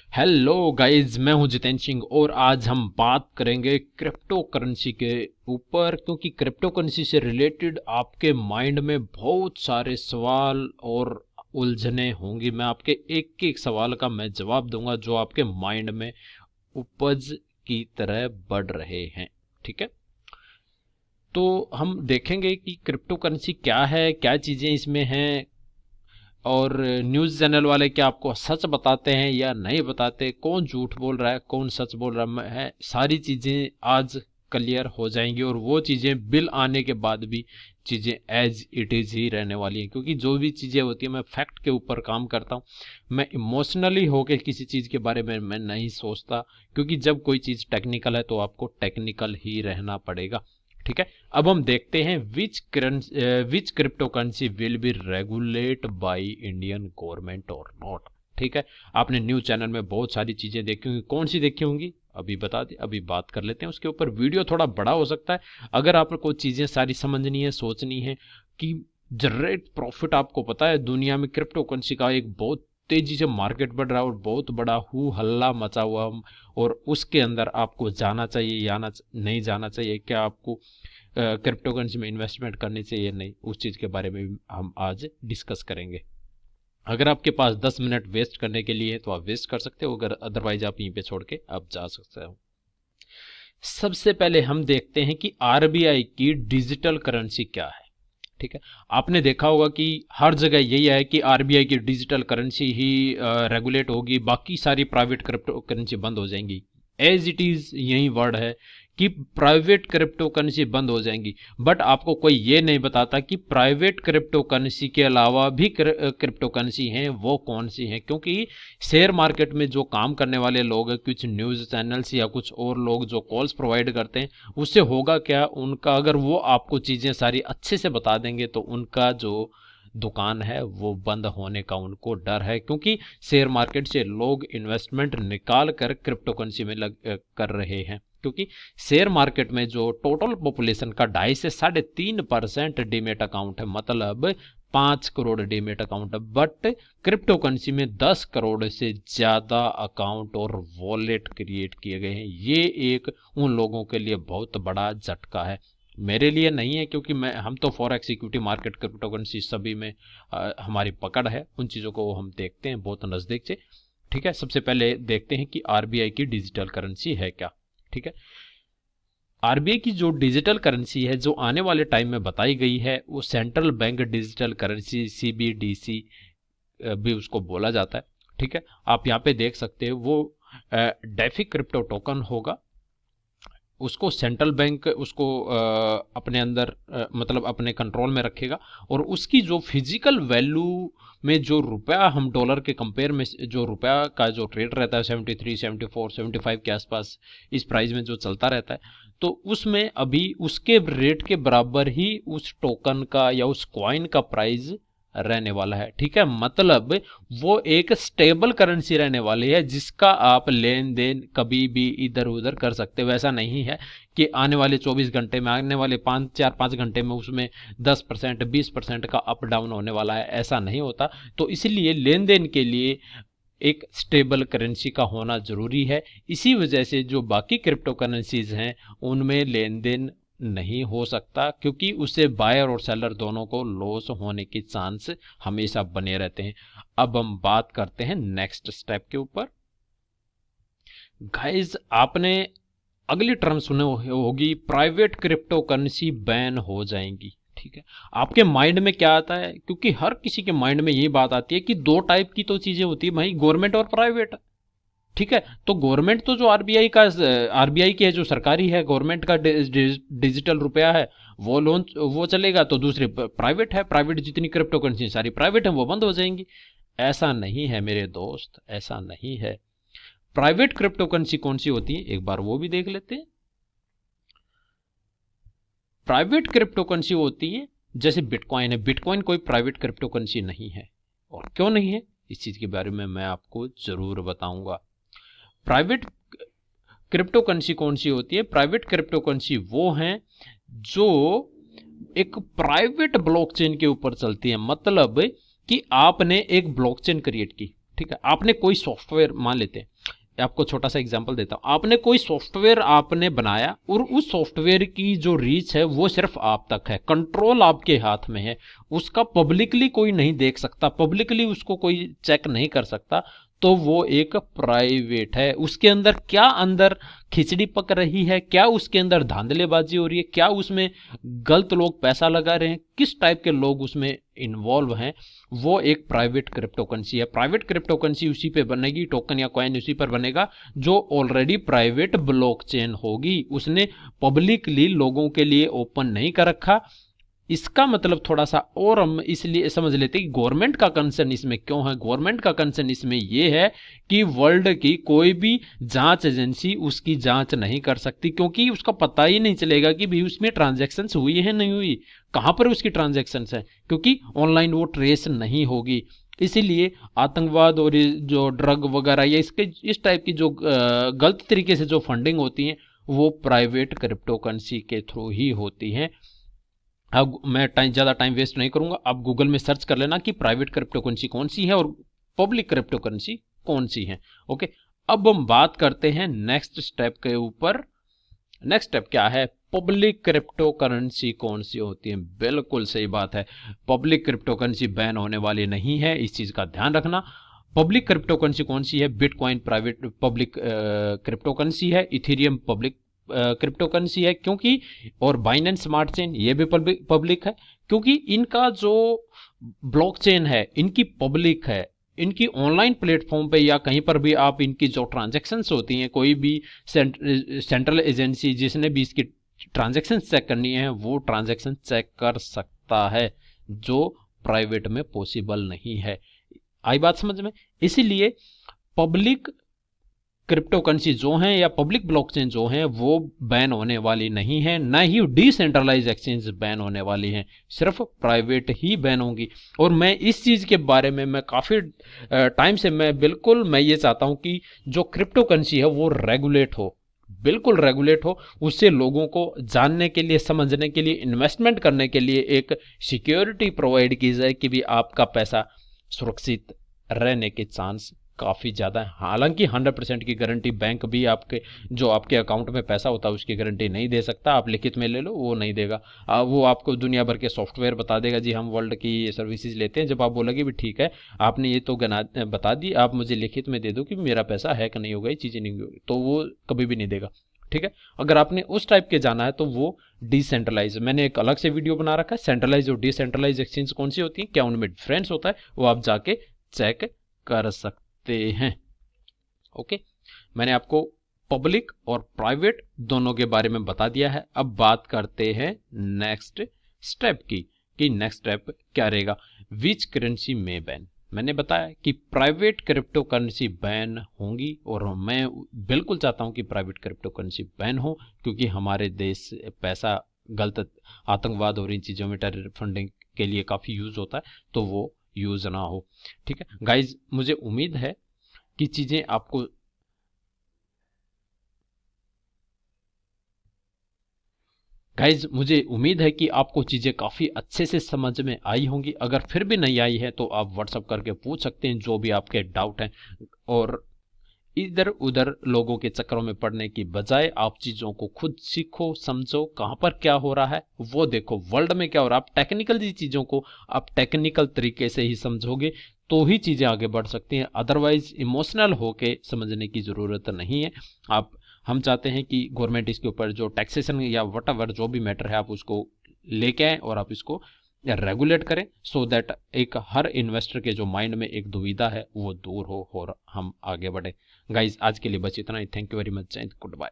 Hello guys, मैं हूं जितेंद्र सिंह और आज हम बात करेंगे क्रिप्टो करेंसी के ऊपर, क्योंकि क्रिप्टो करेंसी से रिलेटेड आपके माइंड में बहुत सारे सवाल और उलझने होंगी। मैं आपके एक एक सवाल का मैं जवाब दूंगा जो आपके माइंड में उपज की तरह बढ़ रहे हैं। ठीक है, तो हम देखेंगे कि क्रिप्टो करेंसी क्या है, क्या चीज़ें इसमें हैं, और न्यूज़ चैनल वाले क्या आपको सच बताते हैं या नहीं बताते, कौन झूठ बोल रहा है कौन सच बोल रहा है, सारी चीज़ें आज क्लियर हो जाएंगी। और वो चीज़ें बिल आने के बाद भी चीज़ें एज इट इज़ ही रहने वाली हैं, क्योंकि जो भी चीज़ें होती हैं मैं फैक्ट के ऊपर काम करता हूँ। मैं इमोशनली होकर किसी चीज़ के बारे में मैं नहीं सोचता, क्योंकि जब कोई चीज़ टेक्निकल है तो आपको टेक्निकल ही रहना पड़ेगा। ठीक है, अब हम देखते हैं which crypto currency will be regulate by Indian government और नॉट। ठीक है, आपने न्यूज चैनल में बहुत सारी चीजें देखी होंगी, कौन सी देखी होंगी अभी बता दे, अभी बात कर लेते हैं उसके ऊपर। वीडियो थोड़ा बड़ा हो सकता है, अगर आपको चीजें सारी समझनी है, सोचनी है कि जनरेट प्रॉफिट। आपको पता है दुनिया में क्रिप्टो करेंसी का एक बहुत तेजी से मार्केट बढ़ रहा है और बहुत बड़ा हु हल्ला मचा हुआ, और उसके अंदर आपको जाना चाहिए या नहीं जाना चाहिए, क्या आपको क्रिप्टो करेंसी में इन्वेस्टमेंट करनी चाहिए नहीं, उस चीज़ के बारे में भी हम आज डिस्कस करेंगे। अगर आपके पास 10 मिनट वेस्ट करने के लिए है तो आप वेस्ट कर सकते हो, अगर अदरवाइज आप यहीं पे छोड़ के आप जा सकते हो। सबसे पहले हम देखते हैं कि आरबीआई की डिजिटल करेंसी क्या है। ठीक है, आपने देखा होगा कि हर जगह यही है कि आरबीआई की डिजिटल करेंसी ही रेगुलेट होगी, बाकी सारी प्राइवेट क्रिप्टो करेंसी बंद हो जाएंगी। एज इट इज यही वर्ड है कि प्राइवेट क्रिप्टो करेंसी बंद हो जाएंगी, बट आपको कोई ये नहीं बताता कि प्राइवेट क्रिप्टो करेंसी के अलावा भी क्रिप्टो करेंसी हैं, वो कौन सी हैं। क्योंकि शेयर मार्केट में जो काम करने वाले लोग हैं, कुछ न्यूज़ चैनल्स या कुछ और लोग जो कॉल्स प्रोवाइड करते हैं, उससे होगा क्या, उनका अगर वो आपको चीज़ें सारी अच्छे से बता देंगे तो उनका जो दुकान है वो बंद होने का उनको डर है, क्योंकि शेयर मार्केट से लोग इन्वेस्टमेंट निकाल कर क्रिप्टो करेंसी में कर रहे हैं। क्योंकि शेयर मार्केट में जो टोटल पॉपुलेशन का 2.5 से 3.5% डीमेट अकाउंट है, मतलब 5 करोड़ डीमेट अकाउंट है, बट क्रिप्टो करेंसी में 10 करोड़ से ज़्यादा अकाउंट और वॉलेट क्रिएट किए गए हैं। ये एक उन लोगों के लिए बहुत बड़ा झटका है, मेरे लिए नहीं है, क्योंकि हम तो forex equity market crypto currency सभी में हमारी पकड़ है, उन चीज़ों को हम देखते हैं बहुत नज़दीक से। ठीक है, सबसे पहले देखते हैं कि आरबीआई की डिजिटल करेंसी है क्या। ठीक है, आरबीआई की जो डिजिटल करेंसी है जो आने वाले टाइम में बताई गई है, वो central bank digital currency, CBDC भी उसको बोला जाता है। ठीक है, आप यहाँ पे देख सकते हो वो डेफी क्रिप्टो टोकन होगा। उसको सेंट्रल बैंक उसको अपने अंदर मतलब अपने कंट्रोल में रखेगा, और उसकी जो फिजिकल वैल्यू में जो रुपया, हम डॉलर के कंपेयर में जो रुपया का जो रेट रहता है 73, 74, 75 के आसपास, इस प्राइस में जो चलता रहता है, तो उसमें अभी उसके रेट के बराबर ही उस टोकन का या उस कॉइन का प्राइस रहने वाला है। ठीक है, मतलब वो एक स्टेबल करेंसी रहने वाली है जिसका आप लेन देन कभी भी इधर उधर कर सकते हो। ऐसा नहीं है कि आने वाले 24 घंटे में, आने वाले 5 घंटे में उसमें 10% 20% का अप डाउन होने वाला है, ऐसा नहीं होता। तो इसलिए लेन देन के लिए एक स्टेबल करेंसी का होना जरूरी है। इसी वजह से जो बाकी क्रिप्टो करेंसीज हैं उनमें लेन देन नहीं हो सकता, क्योंकि उससे बायर और सेलर दोनों को लॉस होने के चांस हमेशा बने रहते हैं। अब हम बात करते हैं नेक्स्ट स्टेप के ऊपर। गाइज, आपने अगली टर्म सुने होगी, प्राइवेट क्रिप्टो करेंसी बैन हो जाएंगी। ठीक है, आपके माइंड में क्या आता है, क्योंकि हर किसी के माइंड में ये बात आती है कि दो टाइप की तो चीजें होती है भाई, गवर्नमेंट और प्राइवेट। ठीक है, तो गवर्नमेंट तो जो आरबीआई की है, जो सरकारी है, गवर्नमेंट का डिजिटल रुपया है, वो लोन वो चलेगा, तो दूसरे प्राइवेट है, प्राइवेट जितनी क्रिप्टो करेंसी सारी प्राइवेट है वो बंद हो जाएंगी। ऐसा नहीं है मेरे दोस्त, ऐसा नहीं है। प्राइवेट क्रिप्टो करेंसी कौन सी होती है एक बार वो भी देख लेते हैं। प्राइवेट क्रिप्टो करेंसी होती है जैसे बिटकॉइन है, बिटकॉइन कोई प्राइवेट क्रिप्टो करेंसी नहीं है। और क्यों नहीं है, इस चीज के बारे में मैं आपको जरूर बताऊंगा। प्राइवेट क्रिप्टो करेंसी कौन सी होती है, प्राइवेट क्रिप्टो करेंसी वो हैं जो एक प्राइवेट ब्लॉकचेन के ऊपर चलती है, मतलब कि आपने एक ब्लॉकचेन क्रिएट की। ठीक है, आपने कोई सॉफ्टवेयर मान लेते हैं, आपको छोटा सा एग्जांपल देता हूं, आपने कोई सॉफ्टवेयर आपने बनाया और उस सॉफ्टवेयर की जो रीच है वो सिर्फ आप तक है, कंट्रोल आपके हाथ में है, उसका पब्लिकली कोई नहीं देख सकता, पब्लिकली उसको कोई चेक नहीं कर सकता, तो वो एक प्राइवेट है। उसके अंदर क्या अंदर खिचड़ी पक रही है, क्या उसके अंदर धांधलेबाजी हो रही है, क्या उसमें गलत लोग पैसा लगा रहे हैं, किस टाइप के लोग उसमें इन्वॉल्व हैं, वो एक प्राइवेट क्रिप्टो करेंसी है। प्राइवेट क्रिप्टो करेंसी उसी पे बनेगी, टोकन या कॉइन उसी पर बनेगा जो ऑलरेडी प्राइवेट ब्लॉकचेन होगी, उसने पब्लिकली लोगों के लिए ओपन नहीं कर रखा। इसका मतलब थोड़ा सा और हम इसलिए समझ लेते हैं कि गवर्नमेंट का कंसर्न इसमें क्यों है। गवर्नमेंट का कंसर्न इसमें यह है कि वर्ल्ड की कोई भी जांच एजेंसी उसकी जांच नहीं कर सकती, क्योंकि उसका पता ही नहीं चलेगा कि भाई उसमें ट्रांजैक्शंस हुई है नहीं हुई, कहां पर उसकी ट्रांजैक्शंस है, क्योंकि ऑनलाइन वो ट्रेस नहीं होगी। इसीलिए आतंकवाद और जो ड्रग वगैरह या इसके इस टाइप की जो गलत तरीके से जो फंडिंग होती है वो प्राइवेट क्रिप्टो करेंसी के थ्रू ही होती है। अब मैं ज़्यादा टाइम वेस्ट नहीं करूंगा, आप गूगल में सर्च कर लेना कि प्राइवेट क्रिप्टो करेंसी कौन सी है और पब्लिक क्रिप्टो करेंसी कौन सी है। ओके, अब हम बात करते हैं नेक्स्ट स्टेप के ऊपर। नेक्स्ट स्टेप क्या है, पब्लिक क्रिप्टो करेंसी कौन सी होती है। बिल्कुल सही बात है, पब्लिक क्रिप्टो करेंसी बैन होने वाली नहीं है, इस चीज का ध्यान रखना। पब्लिक क्रिप्टो करेंसी कौन सी है, bitcoin private public crypto currency है, इथेरियम पब्लिक क्रिप्टो करेंसी है, क्योंकि और बाइनेंस स्मार्ट चेन ये भी पब्लिक है, क्योंकि इनका जो ब्लॉकचेन है इनकी पब्लिक है। इनकी ऑनलाइन प्लेटफॉर्म पे या कहीं पर भी आप इनकी जो ट्रांजैक्शंस होती हैं, कोई भी सेंट्रल एजेंसी जिसने भी इसकी ट्रांजैक्शन चेक करनी है वो ट्रांजैक्शन चेक कर सकता है, जो प्राइवेट में पॉसिबल नहीं है। आई बात समझ में। इसीलिए पब्लिक क्रिप्टो करेंसी जो हैं या पब्लिक ब्लॉकचेन जो हैं वो बैन होने वाली नहीं है, ना ही डिसेंट्रलाइज एक्सचेंज बैन होने वाली हैं, सिर्फ प्राइवेट ही बैन होंगी। और मैं इस चीज़ के बारे में मैं काफ़ी टाइम से मैं ये चाहता हूं कि जो क्रिप्टो करेंसी है वो रेगुलेट हो, बिल्कुल रेगुलेट हो, उससे लोगों को जानने के लिए, समझने के लिए, इन्वेस्टमेंट करने के लिए एक सिक्योरिटी प्रोवाइड की जाए कि भी आपका पैसा सुरक्षित रहने के चांस काफ़ी ज़्यादा है। हालांकि 100% की गारंटी बैंक भी आपके जो आपके अकाउंट में पैसा होता है उसकी गारंटी नहीं दे सकता, आप लिखित में ले लो वो नहीं देगा। वो आपको दुनिया भर के सॉफ्टवेयर बता देगा जी हम वर्ल्ड की ये सर्विसेज लेते हैं, जब आप बोलोगे भी ठीक है आपने ये तो बता दी, आप मुझे लिखित में दे दो कि मेरा पैसा हैक नहीं होगा, ये चीज़ें नहीं होगी, तो वो कभी भी नहीं देगा। ठीक है, अगर आपने उस टाइप के जाना है तो वो डिसेंट्रलाइज, मैंने एक अलग से वीडियो बना रखा है, सेंट्रलाइज और डिसेंट्रलाइज एक्सचेंज कौन सी होती है, क्या उनमें डिफरेंस होता है, वो आप जाके चेक कर सकते हैं। ओके, मैंने आपको पब्लिक और प्राइवेट दोनों के बारे में बता दिया है। अब बात करते हैं नेक्स्ट स्टेप की कि नेक्स्ट स्टेप क्या रहेगा, विच करेंसी में बैन। मैंने बताया कि प्राइवेट क्रिप्टो करेंसी बैन होंगी और मैं बिल्कुल चाहता हूं कि प्राइवेट क्रिप्टो करेंसी बैन हो, क्योंकि हमारे देश से पैसा गलत आतंकवाद और इन चीज़ों में टेरर फंडिंग के लिए काफ़ी यूज होता है, तो वो यूज ना हो। ठीक है गाइज, मुझे उम्मीद है कि चीजें आपको मुझे उम्मीद है कि आपको चीजें काफी अच्छे से समझ में आई होंगी। अगर फिर भी नहीं आई है तो आप व्हाट्सअप करके पूछ सकते हैं जो भी आपके डाउट हैं, और इधर उधर लोगों के चक्करों में पड़ने की बजाय आप चीजों को खुद सीखो, समझो, कहां पर क्या हो रहा है वो देखो, वर्ल्ड में क्या हो रहा है। आप टेक्निकल चीजों को आप टेक्निकल तरीके से ही समझोगे तो ही चीजें आगे बढ़ सकती हैं, अदरवाइज इमोशनल होके समझने की जरूरत नहीं है। हम चाहते हैं कि गवर्नमेंट इसके ऊपर जो टैक्सेशन या वट जो भी मैटर है आप उसको लेके आए और आप इसको रेगुलेट करें, सो दैट एक हर इन्वेस्टर के जो माइंड में एक दुविधा है वो दूर हो और हम आगे बढ़े। गाइज, आज के लिए बस इतना ही। Thank you very much and good bye.